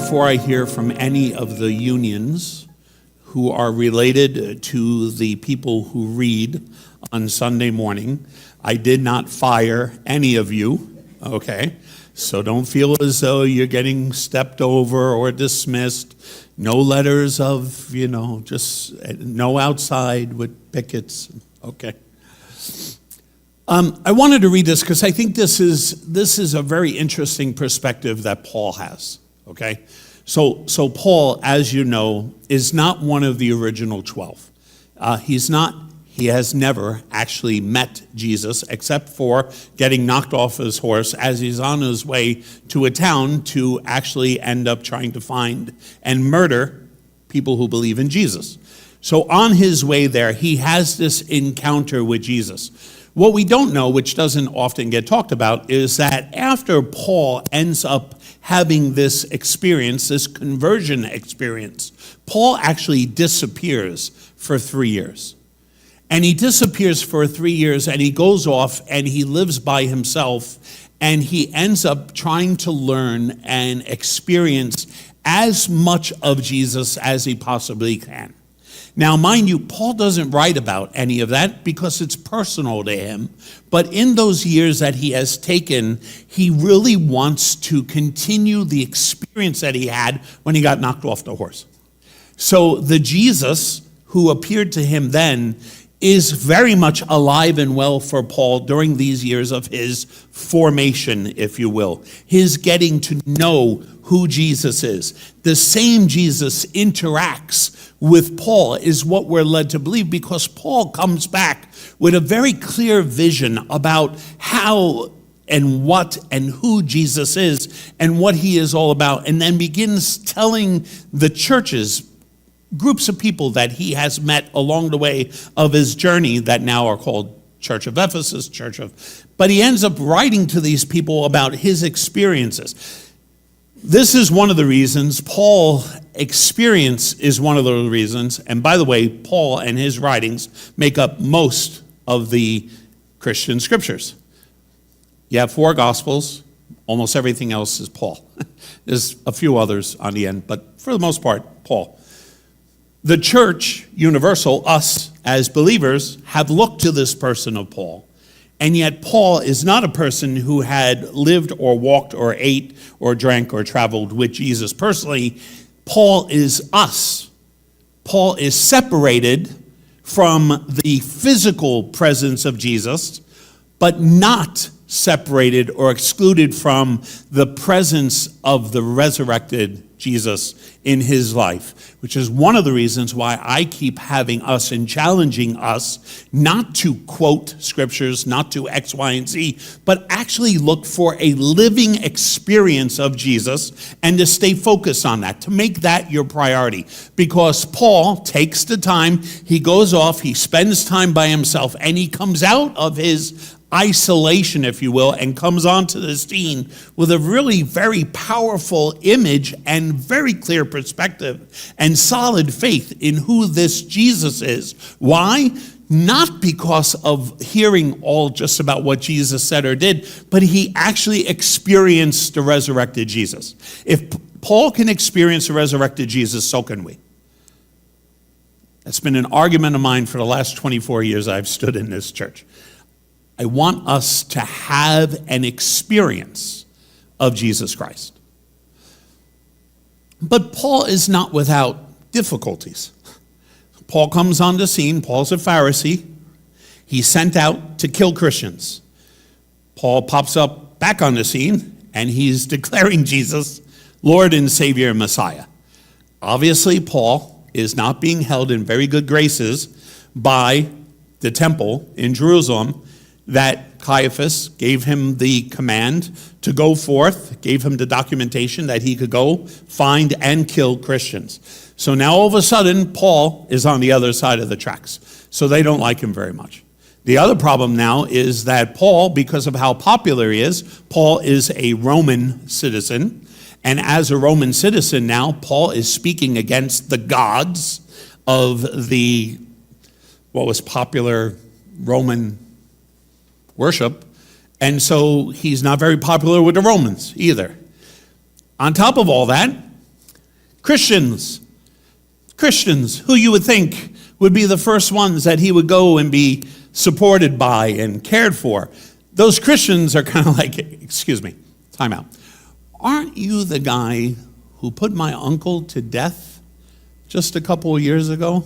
before I hear from any of the unions who are related to the people who read on Sunday morning, I did not fire any of you, okay? So don't feel as though you're getting stepped over or dismissed. No letters of, just no outside with pickets, okay? I wanted to read this because I think this is a very interesting perspective that Paul has, okay? So Paul, as you know, is not one of the original 12. He has never actually met Jesus except for getting knocked off his horse as he's on his way to a town to actually end up trying to find and murder people who believe in Jesus. So on his way there, he has this encounter with Jesus. What we don't know, which doesn't often get talked about, is that after Paul ends up having this experience, this conversion experience, Paul actually disappears for 3 years. And he disappears for 3 years, and he goes off, and he lives by himself, and he ends up trying to learn and experience as much of Jesus as he possibly can. Now, mind you, Paul doesn't write about any of that because it's personal to him. But in those years that he has taken, he really wants to continue the experience that he had when he got knocked off the horse. So the Jesus who appeared to him then is very much alive and well for Paul during these years of his formation, if you will, his getting to know who Jesus is. The same Jesus interacts with Paul is what we're led to believe, because Paul comes back with a very clear vision about how and what and who Jesus is and what he is all about, and then begins telling the churches, groups of people that he has met along the way of his journey that now are called Church of Ephesus, but he ends up writing to these people about his experiences. This is one of the reasons, Paul's experience is one of the reasons, and by the way, Paul and his writings make up most of the Christian scriptures. You have 4 Gospels, almost everything else is Paul. There's a few others on the end, but for the most part, Paul. The church, universal, us as believers, have looked to this person of Paul. And yet Paul is not a person who had lived or walked or ate or drank or traveled with Jesus personally. Paul is us. Paul is separated from the physical presence of Jesus, but not separated or excluded from the presence of the resurrected Jesus in his life, which is one of the reasons why I keep having us and challenging us not to quote scriptures, not to X, Y, and Z, but actually look for a living experience of Jesus and to stay focused on that, to make that your priority. Because Paul takes the time, he goes off, he spends time by himself, and he comes out of his isolation, if you will, and comes onto the scene with a really very powerful image and very clear perspective and solid faith in who this Jesus is. Why? Not because of hearing all just about what Jesus said or did, but he actually experienced the resurrected Jesus. If Paul can experience the resurrected Jesus, so can we. That's been an argument of mine for the last 24 years I've stood in this church. I want us to have an experience of Jesus Christ. But Paul is not without difficulties. Paul comes on the scene. Paul's a Pharisee. He's sent out to kill Christians. Paul pops up back on the scene, and he's declaring Jesus Lord and Savior and Messiah. Obviously, Paul is not being held in very good graces by the temple in Jerusalem, that Caiaphas gave him the command to go forth, gave him the documentation that he could go find and kill Christians. So now all of a sudden, Paul is on the other side of the tracks. So they don't like him very much. The other problem now is that Paul, because of how popular he is, Paul is a Roman citizen. And as a Roman citizen now, Paul is speaking against the gods of what was popular Roman worship, and so he's not very popular with the Romans either. On top of all that, Christians who you would think would be the first ones that he would go and be supported by and cared for. Those Christians are kind of like, excuse me, time out. Aren't you the guy who put my uncle to death just a couple of years ago?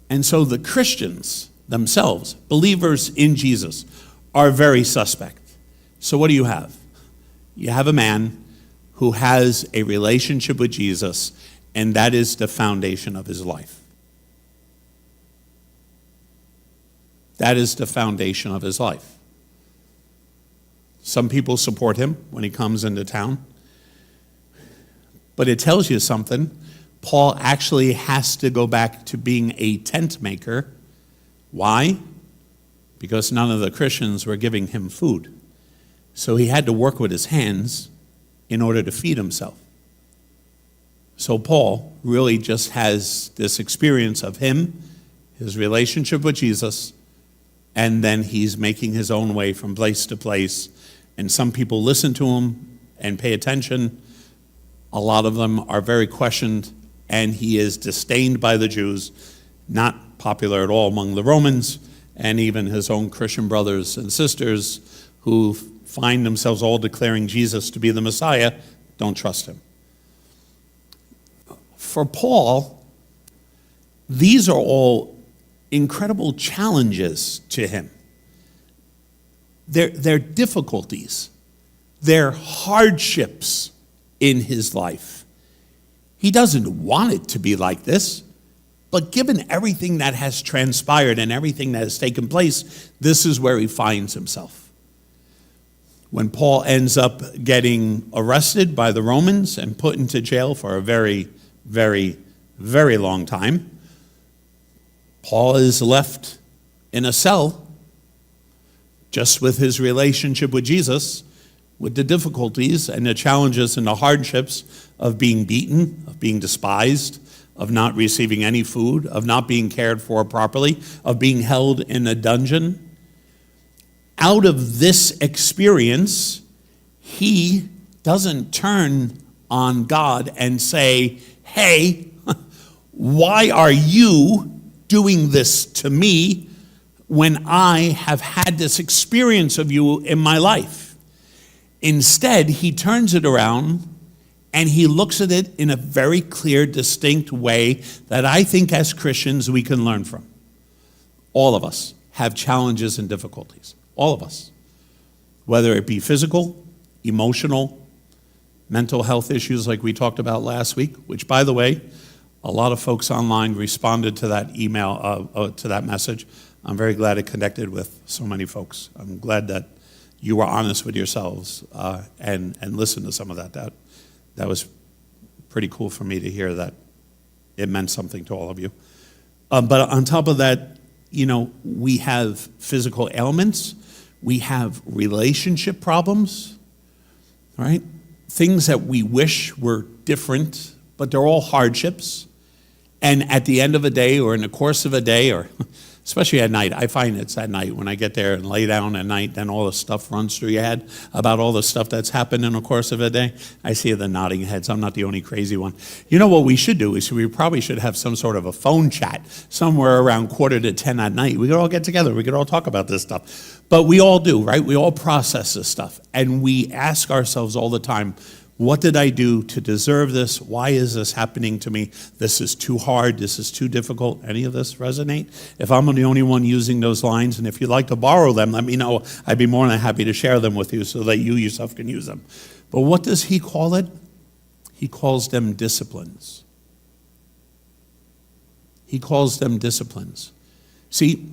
And so the Christians themselves, believers in Jesus, are very suspect. So what do you have? You have a man who has a relationship with Jesus, and that is the foundation of his life. That is the foundation of his life. Some people support him when he comes into town. But it tells you something. Paul actually has to go back to being a tent maker. Why? Because none of the Christians were giving him food. So he had to work with his hands in order to feed himself. So Paul really just has this experience of him, his relationship with Jesus, and then he's making his own way from place to place. And some people listen to him and pay attention. A lot of them are very questioned, and he is disdained by the Jews, not popular at all among the Romans, and even his own Christian brothers and sisters who find themselves all declaring Jesus to be the Messiah, don't trust him. For Paul, these are all incredible challenges to him. They're difficulties. They're hardships in his life. He doesn't want it to be like this, but given everything that has transpired and everything that has taken place, this is where he finds himself. When Paul ends up getting arrested by the Romans and put into jail for a very, very, very long time, Paul is left in a cell just with his relationship with Jesus, with the difficulties and the challenges and the hardships of being beaten, of being despised, of not receiving any food, of not being cared for properly, of being held in a dungeon. Out of this experience, he doesn't turn on God and say, hey, why are you doing this to me when I have had this experience of you in my life? Instead, he turns it around and he looks at it in a very clear, distinct way that I think as Christians we can learn from. All of us have challenges and difficulties. All of us. Whether it be physical, emotional, mental health issues like we talked about last week, which, by the way, a lot of folks online responded to that email, to that message. I'm very glad it connected with so many folks. I'm glad that you were honest with yourselves and listened to some of that. That was pretty cool for me to hear that it meant something to all of you. But on top of that, we have physical ailments. We have relationship problems, right? Things that we wish were different, but they're all hardships. And at the end of a day or in the course of a day, or especially at night, I find it's at night when I get there and lay down at night, then all the stuff runs through your head about all the stuff that's happened in the course of a day. I see the nodding heads. I'm not the only crazy one. You know what we should do is we probably should have some sort of a phone chat somewhere around 9:45 at night. We could all get together. We could all talk about this stuff. But we all do, right? We all process this stuff. And we ask ourselves all the time, what did I do to deserve this? Why is this happening to me? This is too hard. This is too difficult. Any of this resonate? If I'm the only one using those lines, and if you'd like to borrow them, let me know. I'd be more than happy to share them with you so that you yourself can use them. But what does he call it? He calls them disciplines. He calls them disciplines. See,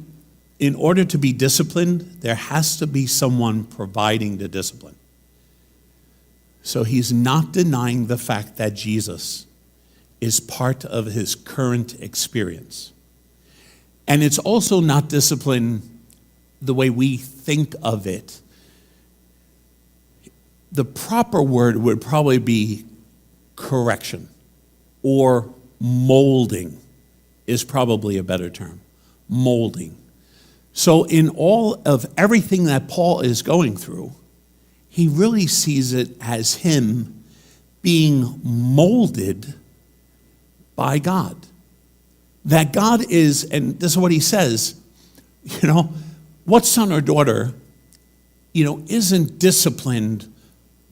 in order to be disciplined, there has to be someone providing the discipline. So he's not denying the fact that Jesus is part of his current experience. And it's also not discipline the way we think of it. The proper word would probably be correction, or molding is probably a better term. Molding. So in all of everything that Paul is going through, he really sees it as him being molded by God. That God is, and this is what he says, what son or daughter, isn't disciplined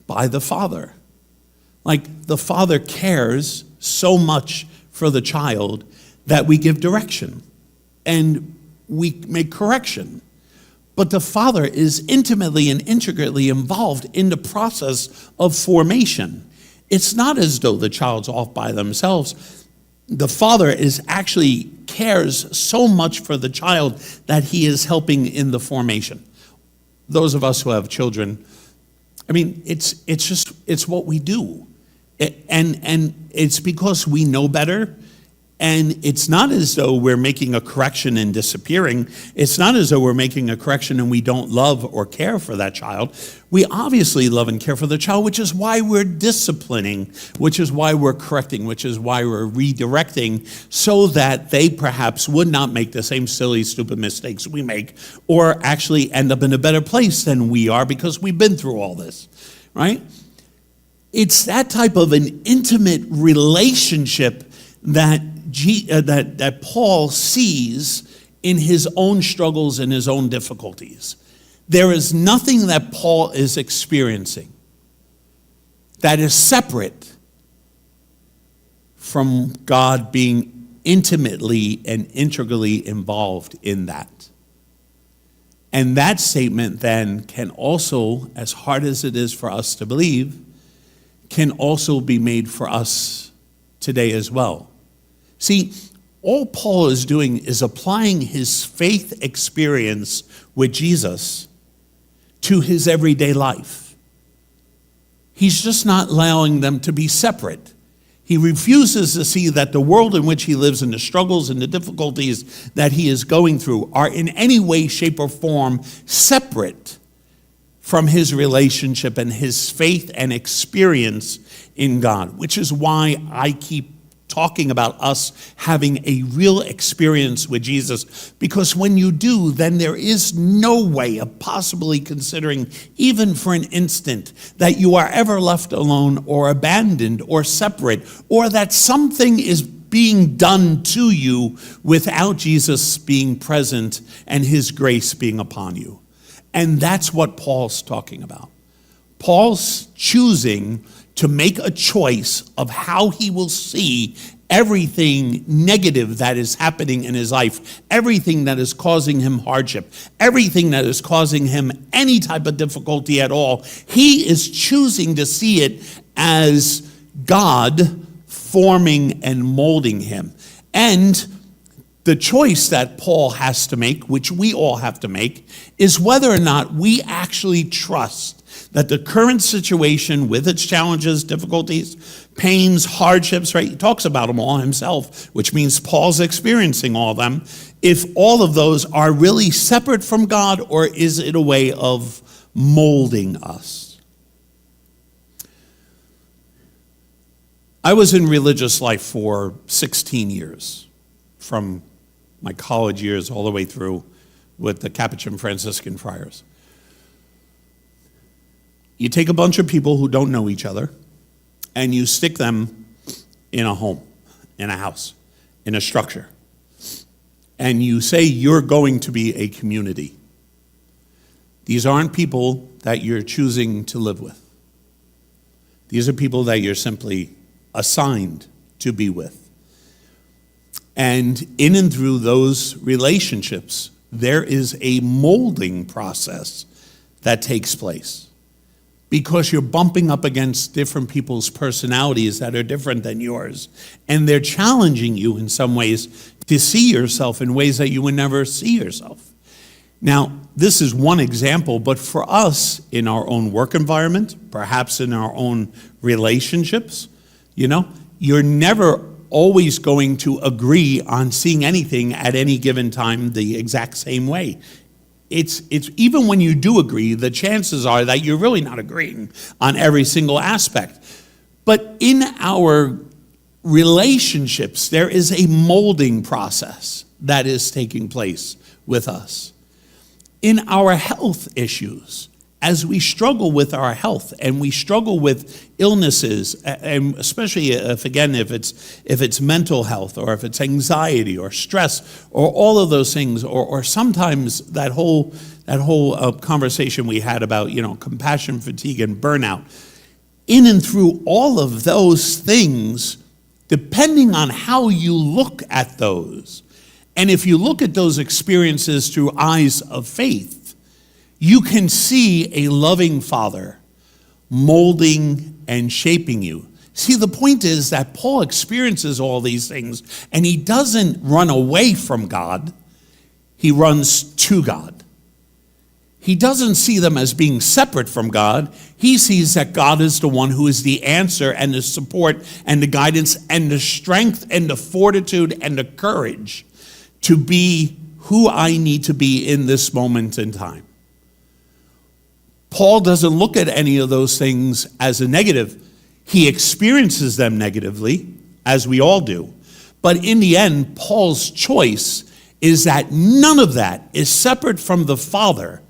by the father? Like, the father cares so much for the child that we give direction and we make correction. But the father is intimately and intricately involved in the process of formation. It's not as though the child's off by themselves. The father is actually cares so much for the child that he is helping in the formation. Those of us who have children, it's what we do. And it's because we know better. And it's not as though we're making a correction and disappearing. It's not as though we're making a correction and we don't love or care for that child. We obviously love and care for the child, which is why we're disciplining, which is why we're correcting, which is why we're redirecting, so that they perhaps would not make the same silly, stupid mistakes we make, or actually end up in a better place than we are because we've been through all this, right? It's that type of an intimate relationship that Paul sees in his own struggles and his own difficulties. There is nothing that Paul is experiencing that is separate from God being intimately and integrally involved in that. And that statement then can also, as hard as it is for us to believe, can also be made for us today as well. See, all Paul is doing is applying his faith experience with Jesus to his everyday life. He's just not allowing them to be separate. He refuses to see that the world in which he lives and the struggles and the difficulties that he is going through are in any way, shape, or form separate from his relationship and his faith and experience in God, which is why I keep talking about us having a real experience with Jesus, because when you do, then there is no way of possibly considering, even for an instant, that you are ever left alone or abandoned or separate, or that something is being done to you without Jesus being present and his grace being upon you. And that's what Paul's talking about. Paul's choosing to make a choice of how he will see everything negative that is happening in his life, everything that is causing him hardship, everything that is causing him any type of difficulty at all. He is choosing to see it as God forming and molding him. And the choice that Paul has to make, which we all have to make, is whether or not we actually trust that the current situation with its challenges, difficulties, pains, hardships, right? He talks about them all himself, which means Paul's experiencing all of them. If all of those are really separate from God, or is it a way of molding us? I was in religious life for 16 years, from my college years all the way through with the Capuchin Franciscan friars. You take a bunch of people who don't know each other and you stick them in a home, in a house, in a structure. And you say you're going to be a community. These aren't people that you're choosing to live with. These are people that you're simply assigned to be with. And in and through those relationships, there is a molding process that takes place. Because you're bumping up against different people's personalities that are different than yours. And they're challenging you in some ways to see yourself in ways that you would never see yourself. Now, this is one example, but for us in our own work environment, perhaps in our own relationships, you're never always going to agree on seeing anything at any given time the exact same way. It's even when you do agree, the chances are that you're really not agreeing on every single aspect. But in our relationships, there is a molding process that is taking place with us. In our health issues, as we struggle with our health and we struggle with illnesses, and especially if it's mental health, or if it's anxiety or stress or all of those things, or sometimes that whole conversation we had about, compassion fatigue and burnout. In and through all of those things, depending on how you look at those, and if you look at those experiences through eyes of faith, you can see a loving Father molding and shaping you. See, the point is that Paul experiences all these things, and he doesn't run away from God. He runs to God. He doesn't see them as being separate from God. He sees that God is the one who is the answer and the support and the guidance and the strength and the fortitude and the courage to be who I need to be in this moment in time. Paul doesn't look at any of those things as a negative. He experiences them negatively, as we all do. But in the end, Paul's choice is that none of that is separate from the Father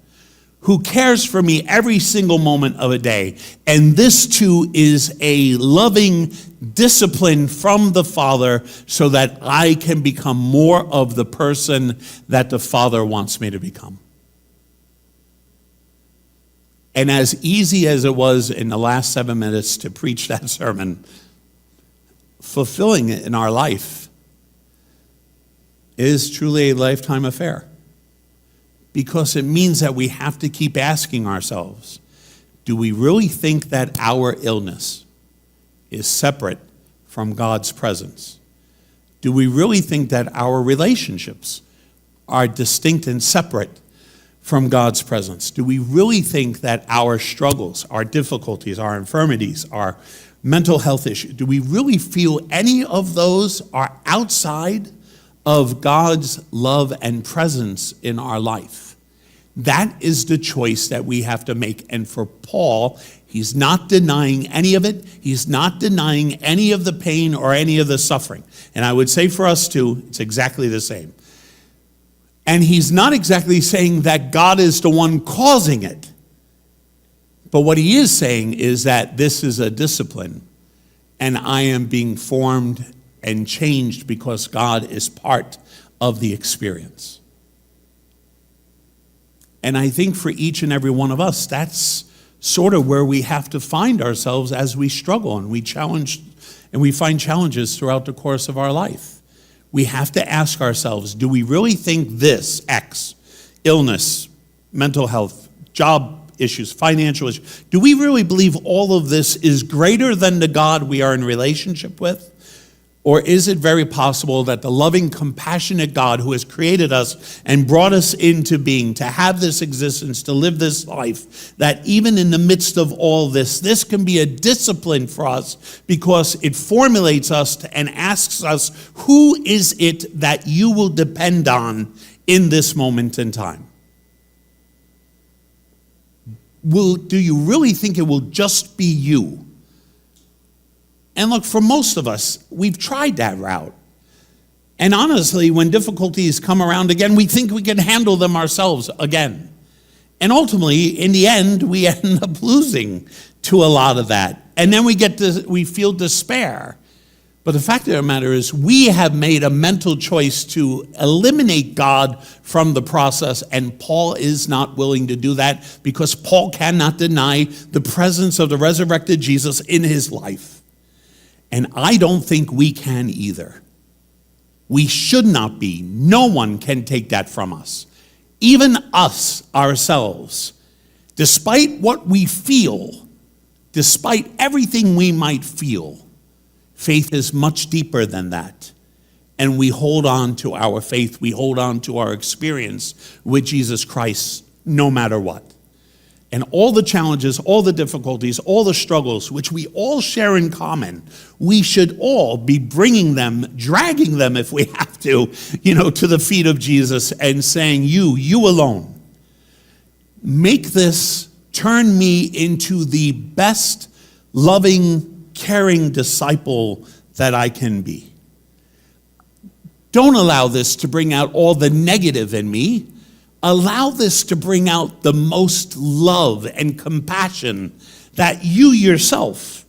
who cares for me every single moment of a day. And this too is a loving discipline from the Father so that I can become more of the person that the Father wants me to become. And as easy as it was in the last 7 minutes to preach that sermon, fulfilling it in our life is truly a lifetime affair. Because it means that we have to keep asking ourselves, do we really think that our illness is separate from God's presence? Do we really think that our relationships are distinct and separate from God's presence? Do we really think that our struggles, our difficulties, our infirmities, our mental health issues, do we really feel any of those are outside of God's love and presence in our life? That is the choice that we have to make. And for Paul, he's not denying any of it. He's not denying any of the pain or any of the suffering. And I would say for us too, it's exactly the same. And he's not exactly saying that God is the one causing it. But what he is saying is that this is a discipline, and I am being formed and changed because God is part of the experience. And I think for each and every one of us, that's sort of where we have to find ourselves as we struggle and we find challenges throughout the course of our life. We have to ask ourselves, do we really think this, X, illness, mental health, job issues, financial issues, do we really believe all of this is greater than the God we are in relationship with? Or is it very possible that the loving, compassionate God who has created us and brought us into being, to have this existence, to live this life, that even in the midst of all this, this can be a discipline for us because it formulates us and asks us, who is it that you will depend on in this moment in time? Do you really think it will just be you? And look, for most of us, we've tried that route. And honestly, when difficulties come around again, we think we can handle them ourselves again. And ultimately, in the end, we end up losing to a lot of that. And then we feel despair. But the fact of the matter is, we have made a mental choice to eliminate God from the process, and Paul is not willing to do that because Paul cannot deny the presence of the resurrected Jesus in his life. And I don't think we can either. We should not be. No one can take that from us. Even us, ourselves, despite what we feel, despite everything we might feel, faith is much deeper than that. And we hold on to our faith. We hold on to our experience with Jesus Christ no matter what. And all the challenges, all the difficulties, all the struggles, which we all share in common, we should all be bringing them, dragging them if we have to the feet of Jesus and saying, you alone, make this, turn me into the best, loving, caring disciple that I can be. Don't allow this to bring out all the negative in me. allow this to bring out the most love and compassion that you yourself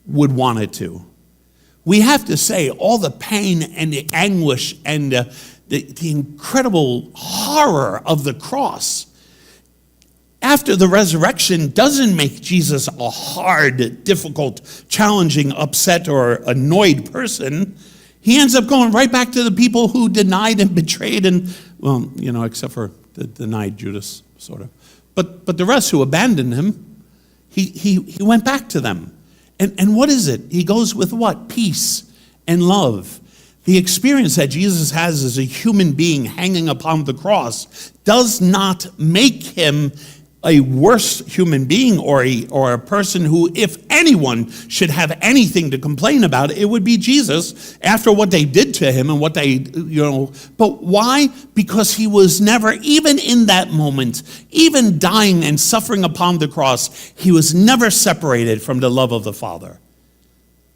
would want it to. We have to say all the pain and the anguish and the incredible horror of the cross after the resurrection doesn't make Jesus a hard, difficult, challenging, upset, or annoyed person. He ends up going right back to the people who denied and betrayed and, well, except for the denied Judas, sort of. But the rest who abandoned him, he went back to them. And what is it? He goes with what? Peace and love. The experience that Jesus has as a human being hanging upon the cross does not make him a worse human being or a person who, if anyone should have anything to complain about, it would be Jesus after what they did to him and what they, But why? Because he was never, even in that moment, even dying and suffering upon the cross, he was never separated from the love of the Father.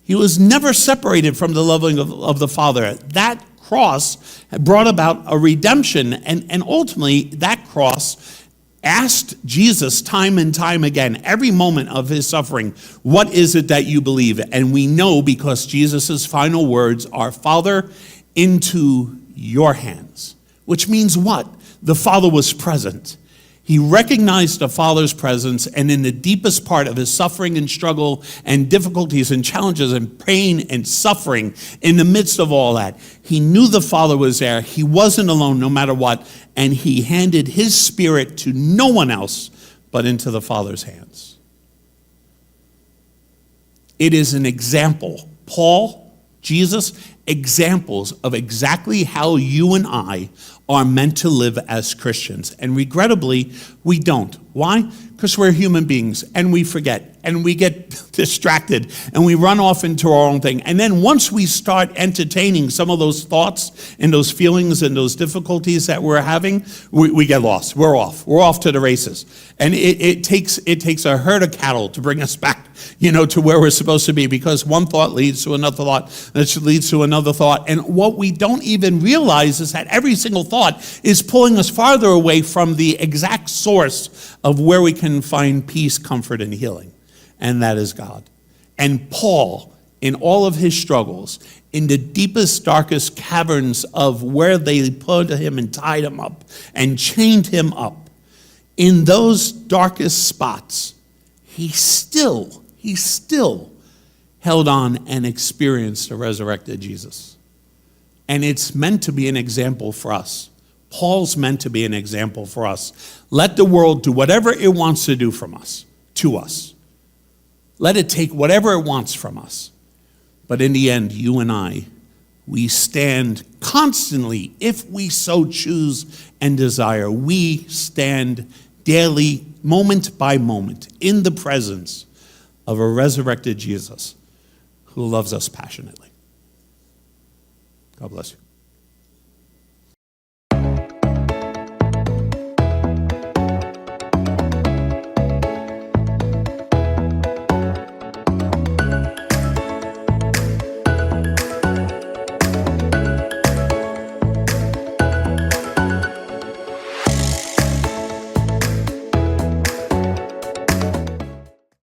He was never separated from the love of the Father. That cross brought about a redemption, and ultimately that cross asked Jesus time and time again, every moment of his suffering, what is it that you believe? And we know because Jesus' final words are, Father, into your hands. Which means what? The Father was present. He recognized the Father's presence, and in the deepest part of his suffering and struggle and difficulties and challenges and pain and suffering, in the midst of all that, he knew the Father was there. He wasn't alone no matter what, and he handed his spirit to no one else but into the Father's hands. It is an example. Paul, Jesus, examples of exactly how you and I are meant to live as Christians. And regrettably, we don't. Why? Because we're human beings and we forget and we get distracted and we run off into our own thing. And then once we start entertaining some of those thoughts and those feelings and those difficulties that we're having, we get lost. We're off. We're off to the races. And it takes a herd of cattle to bring us back, to where we're supposed to be, because one thought leads to another thought, that leads to another thought. And what we don't even realize is that every single thought is pulling us farther away from the exact source of where we can find peace, comfort, and healing. And that is God. And Paul, in all of his struggles, in the deepest, darkest caverns of where they put him and tied him up and chained him up, in those darkest spots, he still held on and experienced a resurrected Jesus. And it's meant to be an example for us. Paul's meant to be an example for us. Let the world do whatever it wants to do from us, to us. Let it take whatever it wants from us. But in the end, you and I, we stand constantly, if we so choose and desire, we stand daily, moment by moment, in the presence of a resurrected Jesus who loves us passionately. God bless you.